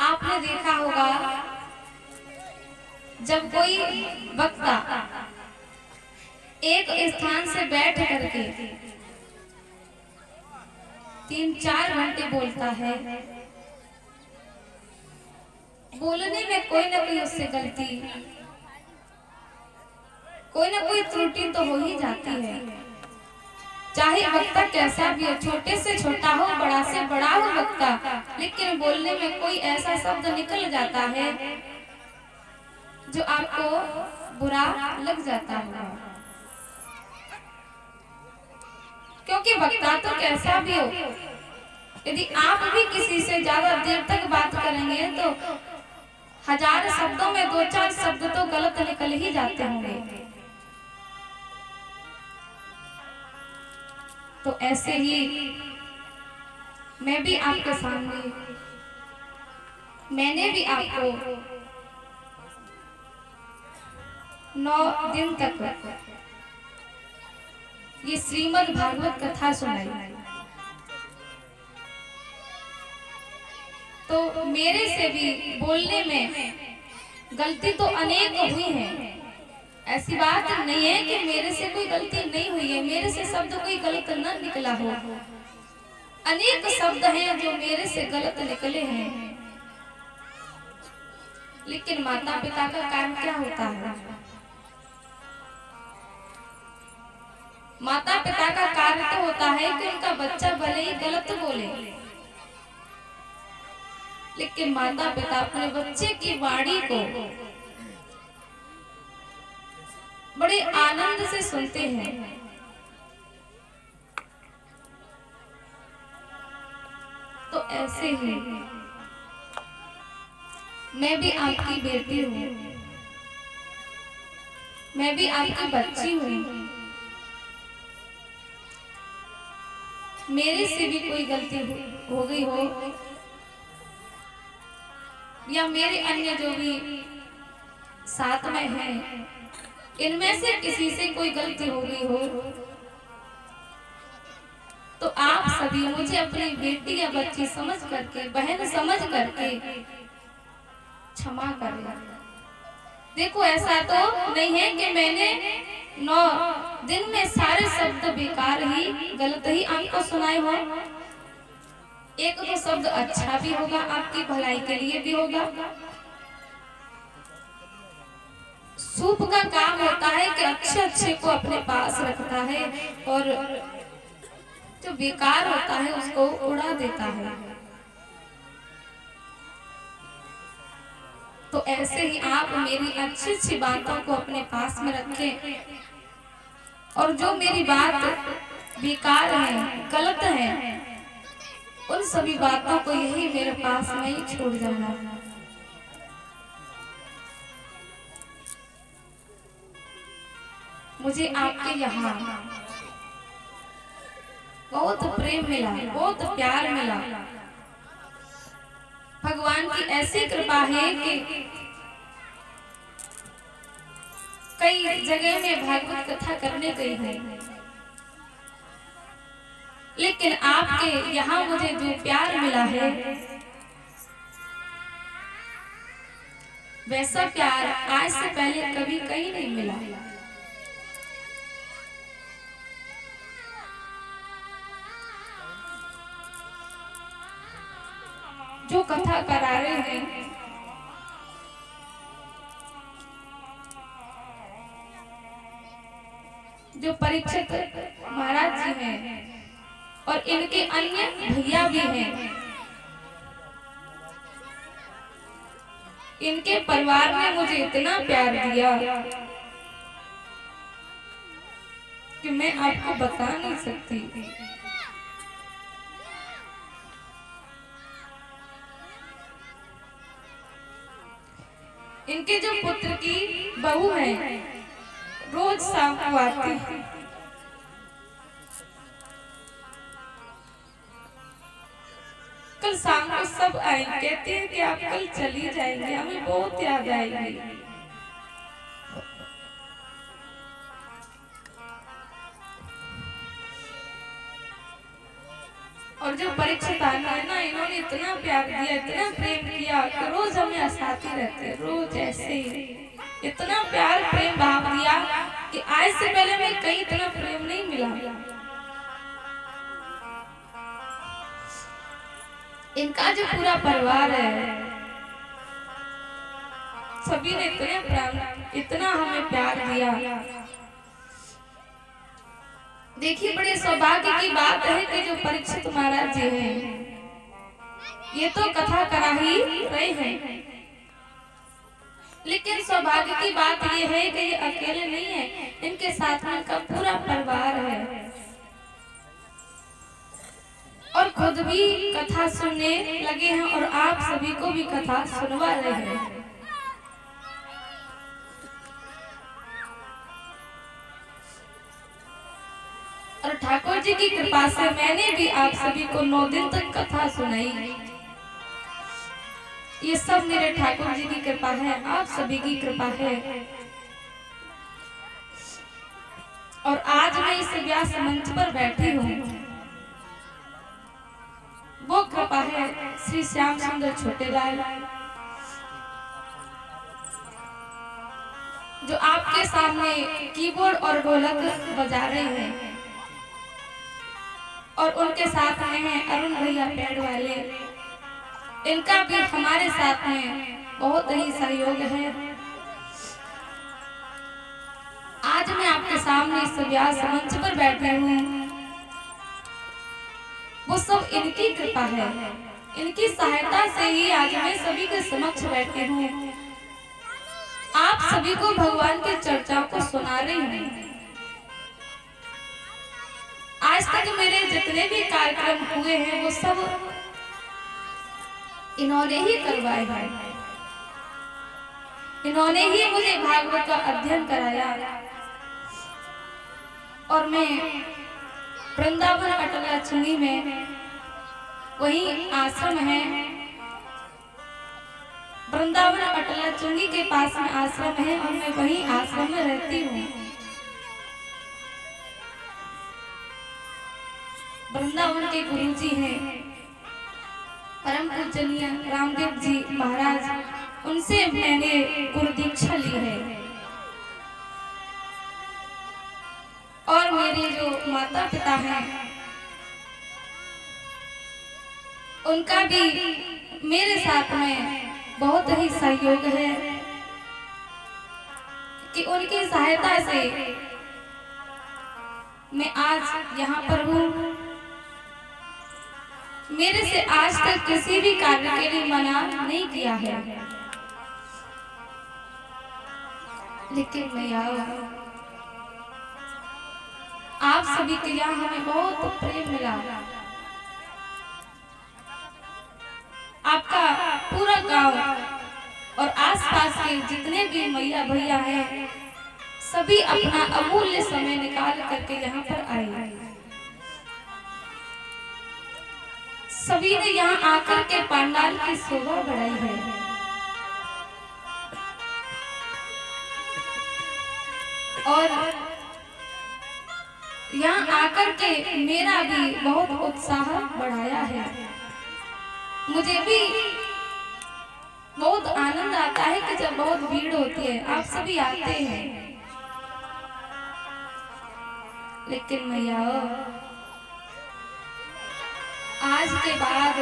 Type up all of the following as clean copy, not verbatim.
आपने देखा होगा जब कोई वक्ता एक स्थान से बैठ करके 3-4 घंटे बोलता है, बोलने में कोई ना कोई उससे गलती, कोई ना कोई त्रुटि तो हो ही जाती है। चाहे वक्ता कैसा भी हो, छोटे से छोटा हो, बड़ा से बड़ा हो वक्ता, लेकिन बोलने में कोई ऐसा शब्द निकल जाता है जो आपको बुरा लग जाता है। क्योंकि वक्ता तो कैसा भी हो, यदि आप भी किसी से ज्यादा देर तक बात करेंगे तो 1000 शब्दों में 2-4 शब्द तो गलत निकल ही जाते होंगे। तो ऐसे ही मैं भी आपके सामने, मैंने भी आपको 9 दिन तक ये श्रीमद् भागवत कथा सुनाई। तो मेरे से भी बोलने में गलती तो अनेक हुई है। ऐसी बात नहीं है कि मेरे से कोई गलती नहीं हुई है, मेरे से शब्द कोई गलत न निकला हो। अनेक शब्द हैं जो मेरे से गलत निकले हैं, लेकिन माता पिता का काम क्या होता है? माता पिता का कार्य तो होता है कि उनका बच्चा भले ही गलत बोले, लेकिन माता पिता अपने बच्चे की वाणी को बड़े आनंद से सुनते हैं। तो ऐसे ही मैं भी आपकी बेटी हूँ, मैं भी आपकी बच्ची हूँ। मेरे से भी कोई गलती हो गई हो, या मेरे अन्य जो भी साथ में हैं, इनमें से किसी से कोई गलती हो गई हो, तो आप सभी मुझे अपनी बेटी या बच्ची समझ करके, बहन समझ करके क्षमा करें। देखो ऐसा तो नहीं है कि मैंने 9 दिन में सारे शब्द बेकार ही, गलत ही आपको सुनाए हो। एक तो शब्द अच्छा भी होगा, आपकी भलाई के लिए भी होगा। सूप का काम होता है कि अच्छे अच्छे को अपने पास रखता है और जो बेकार होता है उसको उड़ा देता है। तो ऐसे ही आप मेरी अच्छी अच्छी बातों को अपने पास में रखें, और जो मेरी बात बेकार है, गलत है, उन सभी बातों को यही मेरे पास में ही छोड़ जाना। मुझे आपके यहाँ बहुत प्रेम मिला, बहुत प्यार मिला। भगवान की ऐसी कृपा है कि कई जगह में भागवत कथा करने गई है, लेकिन आपके यहाँ मुझे जो प्यार मिला है, वैसा प्यार आज से पहले कभी कहीं नहीं मिला। जो कथा करा रहे हैं, जो परीक्षित महाराज जी हैं और इनके अन्य भैया भी हैं, इनके परिवार ने मुझे इतना प्यार दिया कि मैं आपको बता नहीं सकती। इनके जो पुत्र की बहू है, रोज शाम को आती है, कल शाम को सब आए, कहते हैं कि आप कल चली जाएंगे, हमें बहुत याद आएगी। और जो परीक्षित आना है ना, इन्होंने इतना प्यार दिया, इतना प्रेम किया कि रोज हमें हंसाते रहते, रोज ऐसे ही इतना प्यार प्रेम भाव दिया कि आज से पहले मैं कहीं इतना प्रेम नहीं मिला। इनका जो पूरा परिवार है, सभी ने इतने प्यार, इतना हमें प्यार दिया। देखिए बड़े सौभाग्य की बात है कि जो परीक्षित महाराज जी हैं, ये तो कथा करा ही रहे हैं, लेकिन सौभाग्य की बात ये है कि ये अकेले नहीं है, इनके साथ में इनका पूरा परिवार है और खुद भी कथा सुनने लगे हैं और आप सभी को भी कथा सुनवा रहे हैं। और ठाकुर जी की कृपा से मैंने भी आप सभी को 9 दिन तक कथा सुनाई। ये सब मेरे ठाकुर जी की कृपा है, आप सभी की कृपा है। और आज मैं इस व्यास मंच पर बैठी हूँ, वो कृपा है श्री श्याम सुंदर छोटेलाल, जो आपके सामने कीबोर्ड और ढोलक बजा रहे हैं। और उनके साथ में हैं अरुण भैया पेड़ वाले, इनका भी हमारे साथ में बहुत ही सहयोग है। आज मैं आपके सामने इस व्यास मंच पर बैठी हूँ, वो सब इनकी कृपा है, इनकी सहायता से ही आज मैं सभी के समक्ष बैठी हूँ, आप सभी को भगवान की चर्चा को सुना रही हूँ। आज तक मेरे जितने भी कार्यक्रम हुए हैं वो सब इन्होंने ही करवाए हैं, इन्होंने ही मुझे भागवत का अध्ययन कराया। और मैं वृंदावन अटला चुंगी में, वही आश्रम है, वृंदावन अटला चुंगी के पास में आश्रम है और मैं वही आश्रम में रहती हूँ। वृंदावन के गुरुजी हैं परम पूजनीय रामदेव जी महाराज, उनसे मैंने गुरु दीक्षा ली है। और मेरे जो माता पिता हैं, उनका भी मेरे साथ में बहुत ही सहयोग है कि उनकी सहायता से मैं आज यहाँ पर हूँ। मेरे से आज तक किसी भी कार्य के लिए मना नहीं किया है, लेकिन मैं आप सभी के यहाँ हमें बहुत प्रेम मिला। आपका पूरा गांव और आसपास के जितने भी मैया भैया हैं, सभी अपना अमूल्य समय निकाल करके यहाँ पर आए। सभी ने यहाँ आकर के पंडाल की शोभा बढ़ाई है। और यहाँ आकर के मेरा भी बहुत उत्साह बढ़ाया है। मुझे भी बहुत आनंद आता है कि जब बहुत भीड़ होती है, आप सभी आते हैं, लेकिन मैया आज के बाद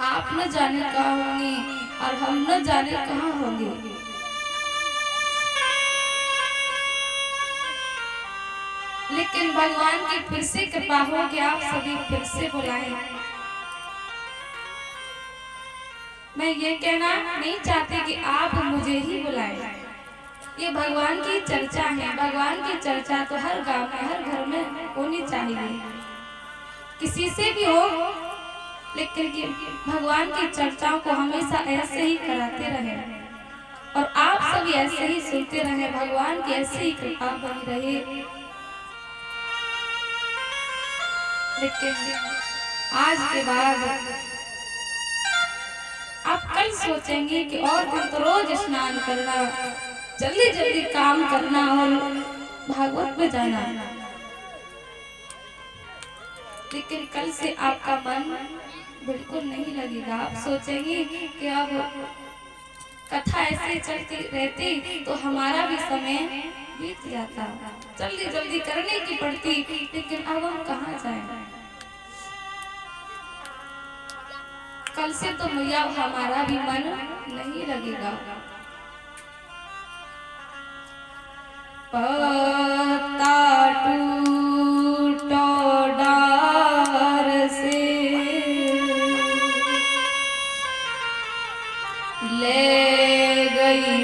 आप न जाने कहाँ होंगे और हम न जाने कहाँ होंगे। लेकिन भगवान की फिर से कृपा हो कि आप सभी फिर से बुलाए। मैं ये कहना नहीं चाहती कि आप मुझे ही बुलाए, ये भगवान की चर्चा है। भगवान की चर्चा तो हर गांव में, हर घर में होनी चाहिए, किसी से भी हो, लेकिन भगवान की चर्चाओं को हमेशा ऐसे ही कराते रहे और आप सभी ऐसे ही सुनते रहे। भगवान की ऐसे ही कृपा बनी रहे। लेकिन आज के बाद आप कल सोचेंगे कि और दिन तो रोज स्नान करना, जल्दी जल्दी काम करना और भागवत में जाना। लेकिन कल से आपका मन बिल्कुल नहीं लगेगा। आप सोचेंगे कि अब कथा ऐसे चलती रहती तो हमारा भी समय बीत जाता, जल्दी जल्दी करने की पड़ती, लेकिन अब हम कहाँ जाएं। कल से तो मैया हमारा भी मन नहीं लगेगा। पत्ता टूटो डार से ले गई